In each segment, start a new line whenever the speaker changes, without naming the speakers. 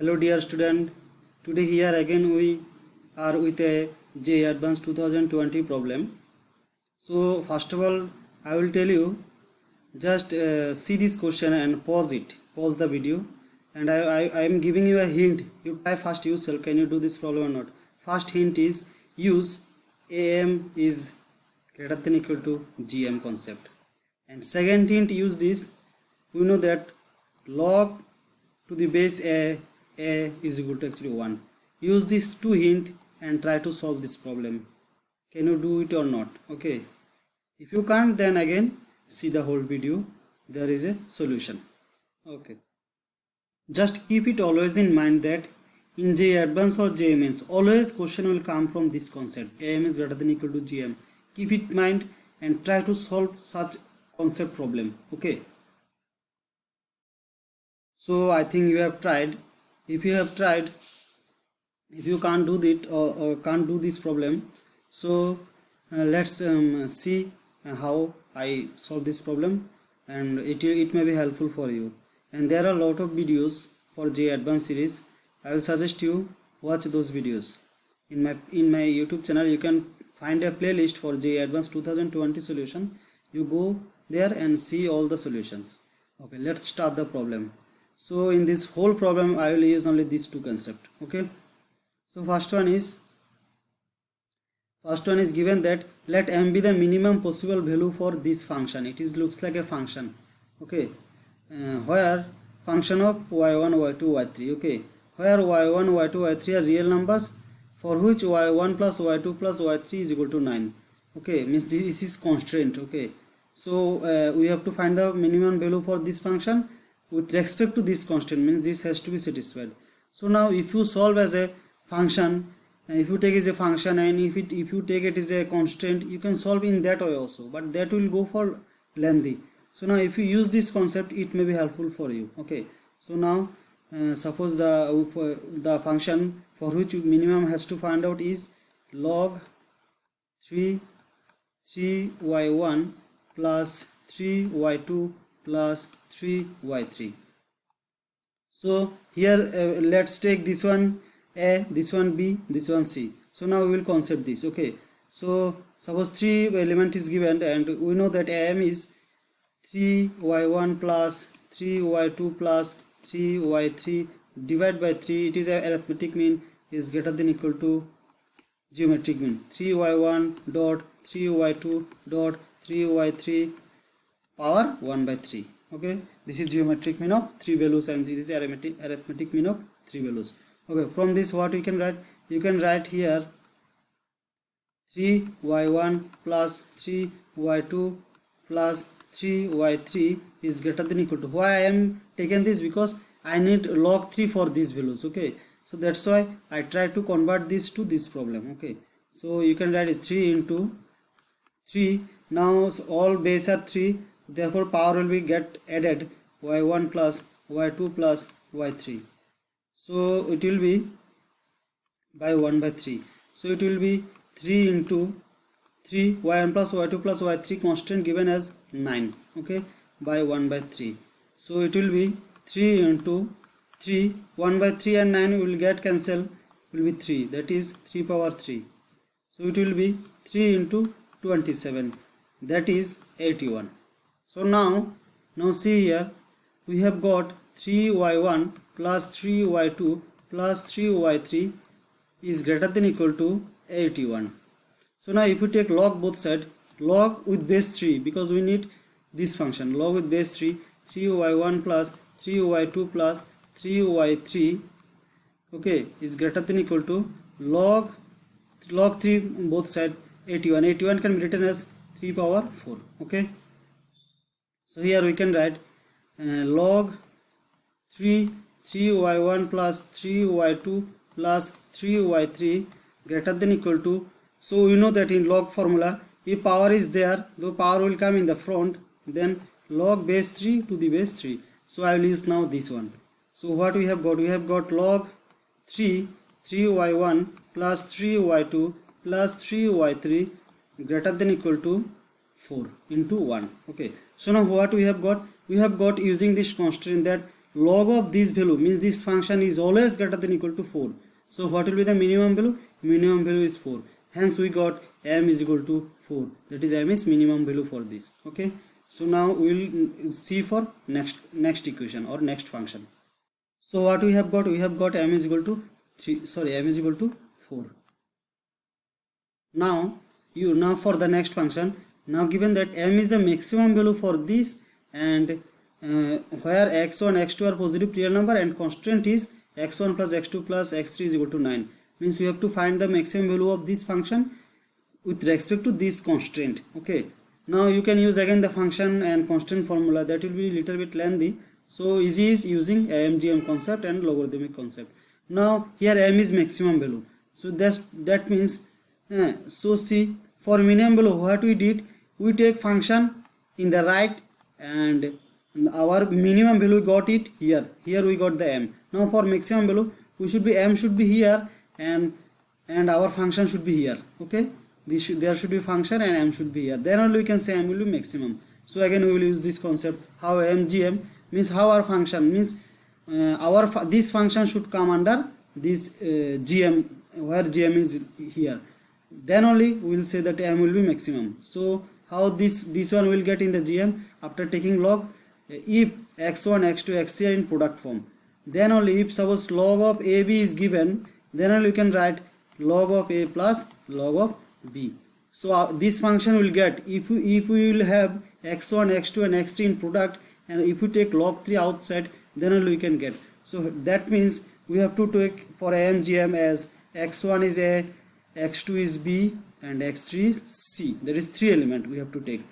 Hello dear student, today here again we are with a JEE Advanced 2020 problem. So first of all I will tell you, just see this question and pause the video, and I am giving you a hint. You try first yourself, can you do this problem or not. First hint is use AM is greater than equal to GM concept, and second hint, use this. We know that log to the base a is equal to actually 1. Use these two hint and try to solve this problem. Can you do it or not? Okay, if you can't, then again see the whole video, there is a solution. Okay, just keep it always in mind that in JEE Advanced or JEE Mains always question will come from this concept, AM is greater than equal to GM. Keep it in mind and try to solve such concept problem. Okay, so I think you have tried. If you have tried, if you can't do it or can't do this problem, so let's see how I solve this problem, and it may be helpful for you. And there are a lot of videos for JEE Advanced series. I will suggest you watch those videos. In my YouTube channel you can find a playlist for JEE Advanced 2020 solution. You go there and see all the solutions. Okay, let's start the problem. So in this whole problem I will use only these two concepts. Okay, so first one is given that let m be the minimum possible value for this function. It looks like a function. Okay, where function of y1 y2 y3. okay, where y1 y2 y3 are real numbers for which y1 plus y2 plus y3 is equal to 9. Okay, means this is constraint. Okay, so we have to find the minimum value for this function with respect to this constraint, means this has to be satisfied. So now if you solve as a function, if you take as a function, and if you take it as a constraint, you can solve in that way also, but that will go for lengthy. So now if you use this concept, it may be helpful for you. Okay, so now suppose the function for which minimum has to find out is log 3y1 plus 3y2 plus 3y3. so here let's take this one A, this one B, this one C. So now we will concept this. Okay, so suppose 3 element is given, and we know that AM is 3y1 plus 3y2 plus 3y3 divided by 3. It is a arithmetic mean is greater than equal to geometric mean. 3y1 dot 3y2 dot 3y3 power 1 by 3. Okay, this is geometric mean of 3 values, and this is arithmetic mean of 3 values. Okay, from this what you can write? You can write here 3y1 plus 3y2 plus 3y3 is greater than equal to. Why I am taken this? Because I need log 3 for these values. Okay, so that's why I try to convert this to this problem. Okay, so you can write it 3 into 3. Now all base are 3, therefore power will be get added y1 plus y2 plus y3. So it will be by 1 by 3. So it will be 3 into 3 y1 plus y2 plus y3 constant given as 9. Okay, by 1 by 3. So it will be 3 into 3, 1 by 3 and 9 will get cancelled, will be 3, that is 3 power 3. So it will be 3 into 27, that is 81. So now see here, we have got 3y1 plus 3y2 plus 3y3 is greater than equal to 81. So now if you take log both sides, log with base 3, because we need this function, log with base 3, 3y1 plus 3y2 plus 3y3, okay, is greater than equal to log 3 both sides 81. 81 can be written as 3 power 4. Okay, so here we can write log 3y1 plus 3y2 plus 3y3 greater than equal to. So we know that in log formula, if power is there, the power will come in the front, then log base 3 to the base 3. So I will use now this one. So what we have got? We have got log 3y1 plus 3y2 plus 3y3 greater than equal to 4 into 1. Okay, so now what we have got? We have got using this constraint that log of this value means this function is always greater than equal to 4. So what will be the minimum value? Minimum value is 4. Hence we got m is equal to 4. That is m is minimum value for this. Okay. So now we will see for next equation or next function. So what we have got? We have got m is equal to 3. Sorry, m is equal to 4. Now for the next function. Now given that m is the maximum value for this, and where x1 x2 are positive real number and constant is x1 plus x2 plus x3 is equal to 9, means we have to find the maximum value of this function with respect to this constraint. Okay, now you can use again the function and constant formula, that will be a little bit lengthy, so easy is using MGM concept and logarithmic concept. Now here m is maximum value, so that means so see, for minimum value what we did, we take function in the right and our minimum value got it here we got the m. Now for maximum value m should be here and our function should be here. Okay, there should be function and m should be here, then only we can say m will be maximum. So again we will use this concept, how MGM means how our function means this function should come under this GM, where GM is here, then only we will say that m will be maximum. So how this one will get in the GM, after taking log, if x1 x2 x3 are in product form, then only if suppose log of AB is given, then only you can write log of A plus log of B. So this function will get, if we will have x1 x2 and x3 in product, and if we take log 3 outside, then only we can get. So that means we have to take for AMGM as x1 is A, x2 is B and x3 is C. There is 3 element we have to take,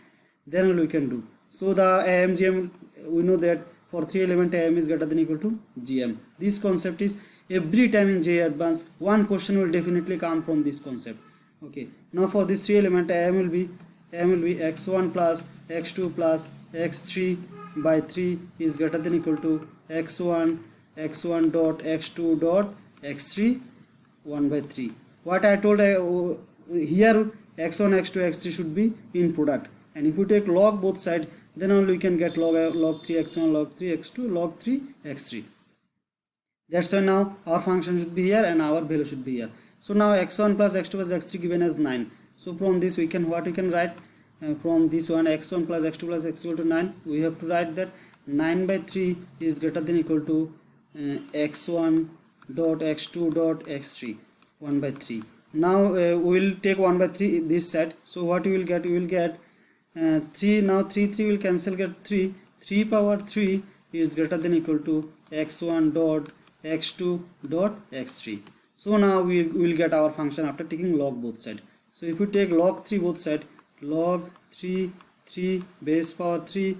then only we can do. So the AMGM, we know that for 3 element AM is greater than equal to GM. This concept is every time in JEE Advanced one question will definitely come from this concept. Okay, now for this 3 element AM will be x1 plus x2 plus x3 by 3 is greater than equal to x1 dot x2 dot x3 1 by 3. What I told here x1 x2 x3 should be in product, and if you take log both side, then only we can get log 3 x1 log 3 x2 log 3 x3. That's why now our function should be here and our value should be here. So now x1 plus x2 plus x3 given as 9. So from this we can write from this one, x1 plus x2 plus x equal to 9, we have to write that 9 by 3 is greater than equal to x1 dot x2 dot x3 1 by 3. Now we will take 1 by 3 this side. So what you will get? You will get 3. Now 3 will cancel, get 3. 3 power 3 is greater than equal to x1 dot x2 dot x3. So now we will get our function after taking log both side. So if we take log 3 both side, log 3 base power 3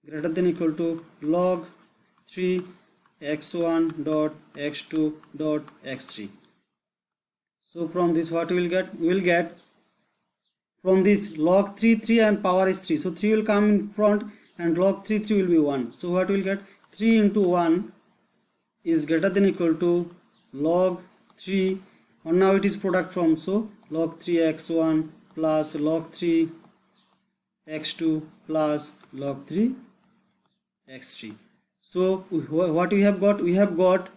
greater than equal to log 3 x1 dot x2 dot x3. So from this what we will get? We will get from this log 3 and power is 3. So 3 will come in front and log 3 will be 1. So what we will get? 3 into 1 is greater than equal to log 3, and now it is product form, so log 3 x1 plus log 3 x2 plus log 3 x3. So what we have got? We have got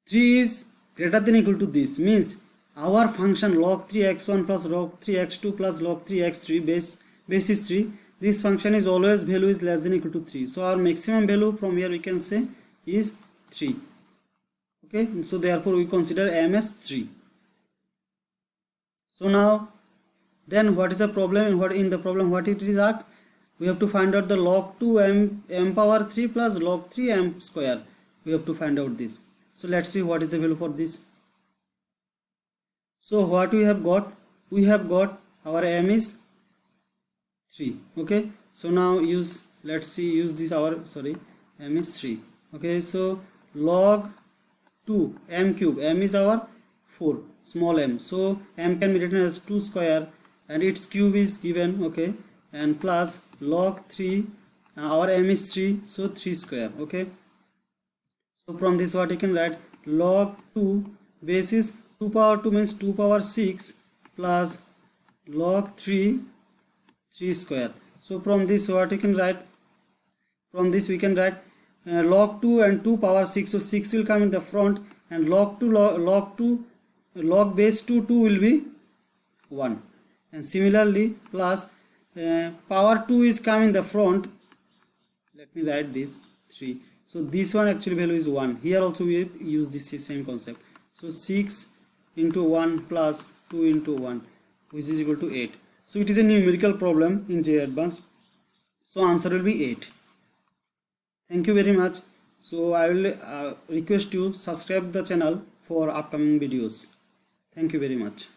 3 is greater than equal to this, means our function log 3 x1 plus log 3 x2 plus log 3 x3 base is 3. This function is always value is less than equal to 3. So our maximum value from here we can say is 3. Okay, so therefore we consider m as 3. So now then what is the problem, and what in the problem what it is asked? We have to find out the log 2 m power 3 plus log 3 m square. We have to find out this. So let's see what is the value for this. So what we have got? We have got our m is 3. Okay, so now let's see use this m is 3. Okay, so log 2 m cube, m is our 4, small m, so m can be written as 2 square and its cube is given. Okay, and plus log 3, our m is 3, so 3 square. Okay, so from this what you can write? Log 2 base is 2 power 2 means 2 power 6 plus log 3 square. So from this what you can write? From this we can write log 2 and 2 power 6, so 6 will come in the front, and log base 2 will be 1, and similarly plus power 2 is come in the front, let me write this 3, so this one actually value is 1. Here also we use this same concept, so 6 into 1 plus 2 into 1, which is equal to 8. So it is a numerical problem in J Advanced, so answer will be 8. Thank you very much. So I will request you subscribe the channel for upcoming videos. Thank you very much.